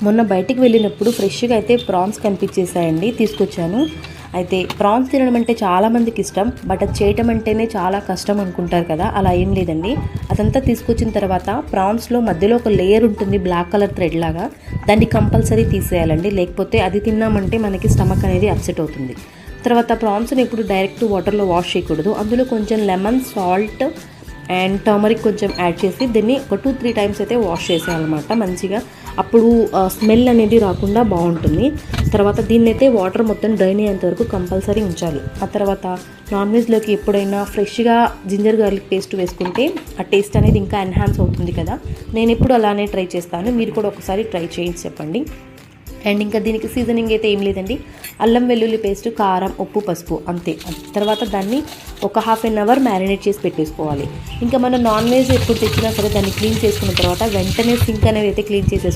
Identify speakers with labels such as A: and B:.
A: మొన్న బయటికి వెళ్ళినప్పుడు ఫ్రెష్గా అయితే ప్రాన్స్ కనిపించేసాయండి, తీసుకొచ్చాను. అయితే ప్రాన్స్ తినడం అంటే చాలామందికి ఇష్టం, బట్ అది చేయటం అంటేనే చాలా కష్టం అనుకుంటారు కదా, అలా ఏం లేదండి. అదంతా తీసుకొచ్చిన తర్వాత ప్రాన్స్లో మధ్యలో ఒక లేయర్ ఉంటుంది బ్లాక్ కలర్ థ్రెడ్ లాగా, దాన్ని కంపల్సరీ తీసేయాలండి, లేకపోతే అది తిన్నామంటే మనకి స్టమక్ అనేది అప్సెట్ అవుతుంది. తర్వాత ప్రాన్స్ని ఇప్పుడు డైరెక్ట్ వాటర్లో వాష్ చేయకూడదు, అందులో కొంచెం లెమన్, సాల్ట్ అండ్ టర్మరిక్ కొంచెం యాడ్ చేసి దీన్ని ఒక 2-3 టైమ్స్ అయితే వాష్ చేసేయాలన్నమాట మంచిగా. అప్పుడు స్మెల్ అనేది రాకుండా బాగుంటుంది. తర్వాత దీన్నైతే వాటర్ మొత్తం డ్రైన్ అయ్యేంత వరకు కంపల్సరీ ఉంచాలి. ఆ తర్వాత నాన్ వెజ్లోకి ఎప్పుడైనా ఫ్రెష్గా జింజర్ గార్లిక్ పేస్ట్ వేసుకుంటే ఆ టేస్ట్ అనేది ఇంకా ఎన్హాన్స్ అవుతుంది కదా. నేను ఎప్పుడు అలానే ట్రై చేస్తాను, మీరు కూడా ఒకసారి ట్రై చేయించి చెప్పండి. అండ్ ఇంకా దీనికి సీజనింగ్ అయితే ఏం లేదండి, అల్లం వెల్లుల్లి పేస్ట్, కారం, ఉప్పు, పసుపు అంతే. తర్వాత దాన్ని ఒక హాఫ్ అన్ అవర్ మ్యారినేట్ చేసి పెట్టేసుకోవాలి. ఇంకా మనం నాన్ వెజ్ ఎప్పుడు తెచ్చినా సరే దాన్ని క్లీన్ చేసుకున్న తర్వాత వెంటనే సింక్ అనేది అయితే క్లీన్ చేసేసుకోవాలి.